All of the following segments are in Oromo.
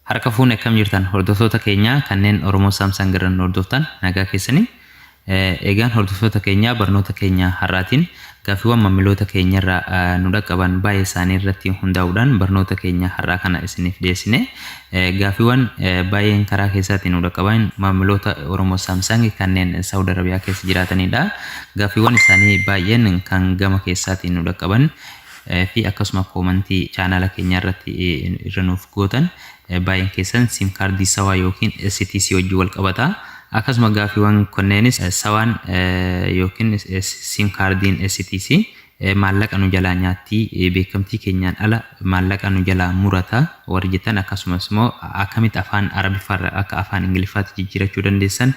Harka fuune akkam jirtan hordoftoota keenya kanneen Oromoo Saamsang irraan hordoftan nagaa keessanii. Egaan hordoftoota keenya barnoota keenya har'aatiin gaaffiiwwan maamiloota keenya irraa nu dhaqqaban baay'ee isaanii irratti hundaa'uudhaan barnoota keenya har'aa kana isiniif dhiyeessine. Gaaffiiwwan baay'een karaa keessaatiin nu dhaqqaban maamiloota Oromoo Saamsang kanneen Saudi Arabiyaa keessa jiraatanidha. Gaaffiiwwan isaanii baay'een kan gama keessaatiin nu dhaqqaban fi akkasuma koomantii chaanala keenya irratti irra nuuf gootan baay'een keessan sim kaardii sawaa yookiin STC wajjin wal qabata. Akkasuma gaaffiiwwan kunneenis sawaan yookiin sim kaardiin STC maallaqa nu jalaa nyaatti beekamtii keenyaan ala maallaqa nu jalaa murata warri jettan akkasumas immoo akkamitti afaan Arabiffaarra akka afaan Ingiliffaatti jijjiirachuu dandeessan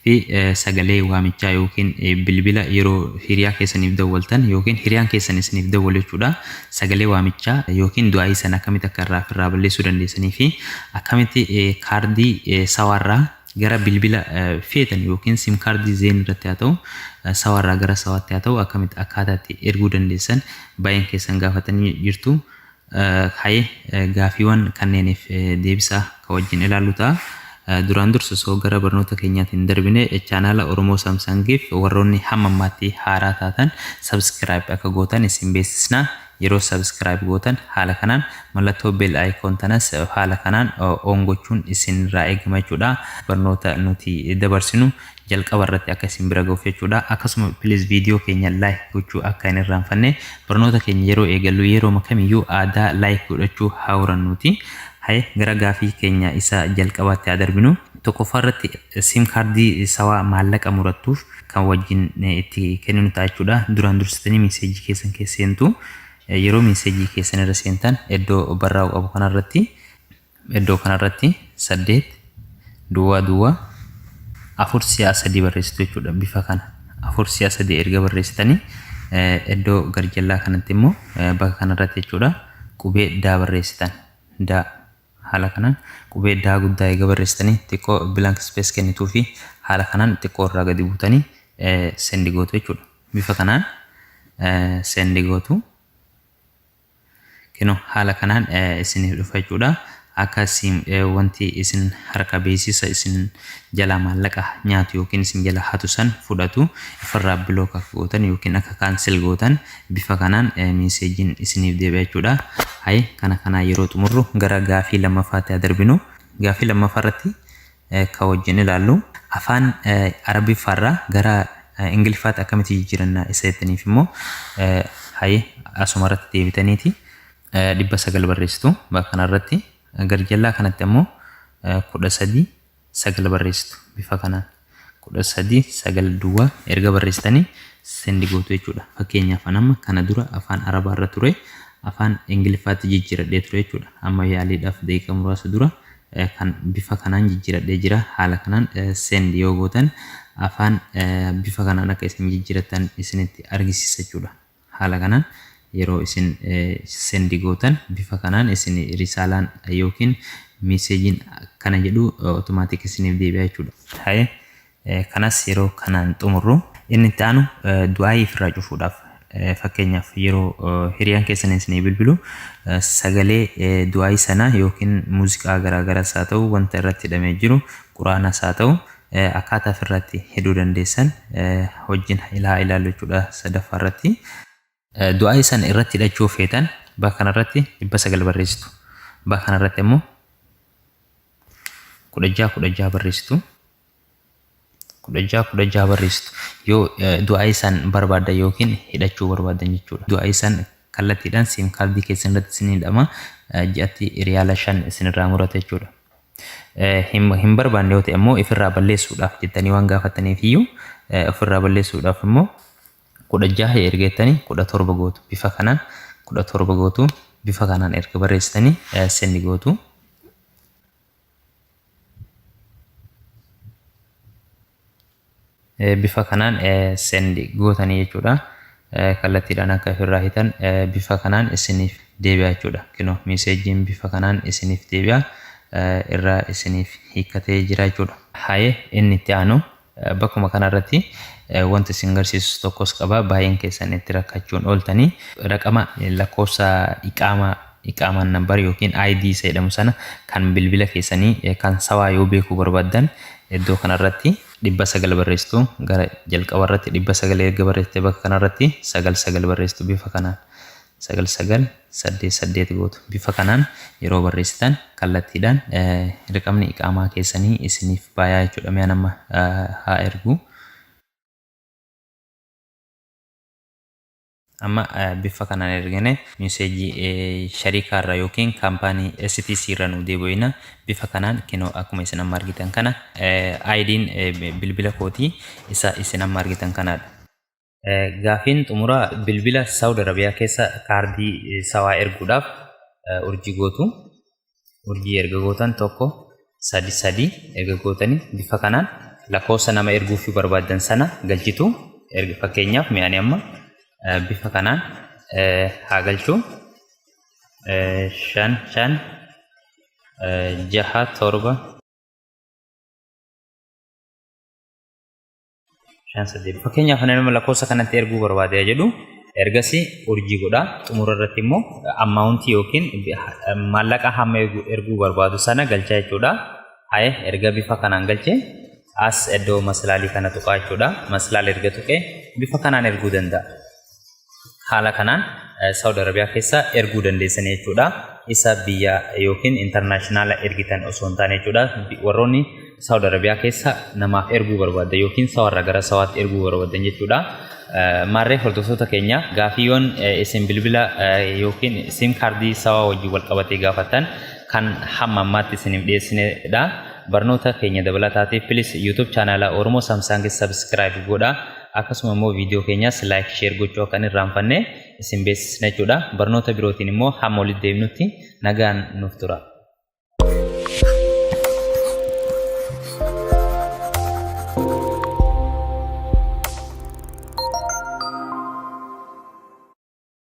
fi sagalee waamichaa yookiin bilbila yeroo hiriyaa keessaniif dawwaltan yookiin hiriyaan keessan isiniif dawwalu jechuudha. Sagalee waamichaa yookiin du'aa san akkamitti akka irraa balleessuu dandeessanii fi akkamitti kaardii sawaarraa gara bilbila feetan yookiin sim kaardii zeen irratti haa ta'u sawaarraa gara sawaatti haa ta'u akkamitti akkaataatti erguu dandeessan baay'een keessan gaafatanii jirtu. Gaaffiiwwan kanneeniif deebisaa ka wajjin ilaallu ta'a. Duraan dursa soo gara barnoota keenyaatiin darbine chaanala Oromoo Saamsangiif warroonni hamma ammaatti haaraa taatan subscribe akka gootan isin beeksisna. Yeroo subscribe gootan haala kanaan mallattoo bell icon tanas haala kanaan on gochuun isin irraa eegama jechuudha. Barnoota nuti dabarsinu jalqaba irratti akka isin bira ga'uuf jechuudha. Akkasuma please video keenya like gochuu akka hin irraanfanne barnoota keenya yeroo eegallu yeroo kamiyyuu aadaa like godhachuu hawrannuuti. Gara gaaffii keenya isa jalqabaatti haa darbinu. Tokkoffaa irratti sim kaardii sawaa maallaqa murattuuf kan wajjin itti kenninu ta'a jechuudha. Duraan dursitanii meeseejii keessan keessa seentu. Yeroo meeseejii keessan irra seentan iddoo barraa'u qabu kanarratti 8 duwwaa 4 3 barreessitu jechuudha. Bifa kana 4 3 erga barreessitanii iddoo garjallaa kanatti immoo bakka kanarratti jechuudha qubee daa barreessitan. Daa haala kanaan qubee daa guddaa eega barreessitanii xiqqoo blank space kennituu fi haala kanaan xiqqoo irraa gadi buutanii sendi gootu jechuudha. Bifa kanaan sendi gootu. Kino haala kanaan isiniif dhufa jechuudha. Akka wanti isin harka beeksisa isin jala maallaqa nyaatu yookiin isin jala hatu san fudhatu ifirraa bilook akka gootan yookiin akka kaansel gootan bifa kanaan meeseejiin isiniif deebi'a jechuudha. Kana yeroo xumurru gara gaaffii lammaffaatti darbinu. Gaaffii lammaffaa irratti ka wajjin ilaallu afaan Arabiffaarraa gara Ingiliffaatti akkamitti jijjiiranna isa jettaniif immoo asuma irratti deebitaniiti 900 barreessitu. Bakka kanarratti garjallaa kanatti immoo 13 9 barreessitu. Bifa kanaan 13 9 duwwaa erga barreessitanii sendi gootu jechuudha. Fakkeenyaaf amma kana dura afaan Arabaarra ture afaan Ingiliffaatti jijjiiradhee ture jechuudha. Amma yaaliidhaaf daqiiqaa muraasa dura kan bifa kanaan jijjiiradhee jira. Haala kanaan sendi yoo gootan afaan bifa kanaan akka isin jijjiiratan isinitti argisiisa jechuudha. Haala kanaan yeroo isin sendi gootan bifa kanaan isin risaalaan yookiin meeseejiin kana jedhu automaatik isiniif deebi'a jechuudha. Kanas yeroo kanaan xumurru inni itti aanu du'aa ifirraa cufuudhaaf fakkeenyaaf yeroo hiriyaan keessan isinii bilbilu sagalee du'aa sana yookiin muuziqaa garaagaraas haa ta'u wanta irratti hidhamee jiru quraanas haa ta'u akkaataa ofirratti hidhuu dandeessan wajjin ilaallu jechuudha. Sadaffaa irratti du'aa san irratti hidhachuu feetan bakka kanarratti 900 barreessitu. Bakka kanarratti immoo 16 barreessitu. 16 barreessitu. Yoo du'aa san barbaaddan yookiin hidhachuu barbaaddan jechuudha. Du'aa san kallattiidhaan sim kaardii keessan irratti isin hidhama. Ji'atti riyaala 5 isinirraa murata jechuudha. Hin barbaanne yoo ta'e immoo ifirraa balleessuudhaaf jettanii waan gaafataniif iyyuu ofirraa balleessuudhaaf immoo 16 erga jettanii 17 gootu. Bifa kanaan 17 gootu. Bifa kanaan erga barreessitanii sendi gootu. Bifa kanaan sendi gootanii jechuudha. Kallattiidhaan akka ofirraa hitan bifa kanaan isiniif deebi'a jechuudha. Kino meeseejiin bifa kanaan isiniif deebi'a irraa isiniif hiikkatee jira jechuudha. Inni itti aanu bakkuma kanarratti wanti isin agarsiisu tokkos qaba. Baay'een keessan itti rakkachuun ooltanii raqama lakkoofsa iqaamaan nambar yookiin ID isa jedhamu sana kan bilbila keessanii kan sawaa yoo beekuu barbaaddan iddoo kanarratti 900 barreessitu gara jalqaba irratti 900 erga barreessite bakka kanarratti 99 barreessitu bifa kanaan 9988 gootu bifa kanaan yeroo barreessitan kallattiidhaan raqamni iqaamaa keessanii isiniif baayaa jechuudha. Mee nama haa ergu amma bifa kanaan ergine meseejii shariikaa irraa yookiin kaampaanii STC irraa nu deebi'ina bifa kanaan kinoo akkuma isin amma argitan kana ID'n bilbila kootii isa isin amma argitan kanaadha. Gaafiin xumura bilbila Saudi Arabiyaa keessa kaardii sawaa erguudhaaf urjii gootu. Urjii erga gootan tokko sadi erga gootanii bifa kanaan lakkoofsa nama erguuf barbaadan sana galchitu. Fakkeenyaaf mi'aanii amma bifa kanaan haa galchuu 5 6 7 fakkeenyaaf nama lakkoofsa kanatti erguu barbaade jedhu ergasii urjii godha. Xumura irratti immoo ammaawuntii yookiin maallaqa hamma erguu barbaadu sana galcha jechuudha. Haye erga bifa kanaan galche as iddoo maslaalii kana tuqaa jechuudha. Maslaal erga tuqee bifa kanaan erguu danda'a. Haala kanaan Saudi Arabiyaa keessa erguu dandeessan jechuudha. Isa biyya yookiin international ergitan osoo hin taane jechuudha. Warroonni Saudi Arabiyaa keessa namaaf erguu barbaadda yookiin sawarra gara sawaatti erguu barbaadan jechuudha. Maarree hordoftoota keenya gaafiiwwan isin bilbila yookiin sim kaardii sawaa wajjin wal qabatee gaafatan kan hamma ammaatti isiniif dhiyeessinedha. Barnoota keenya dabalataatiif please YouTube channel Oromoo Samsung subscribe godhaa. Akkasuma immoo viidiyoo keenyas like share gochuu akka hin irraanfanne isin beeksisna jechuudha. Barnoota birootiin immoo hamma walitti deebinutti nagaan nuuf tura.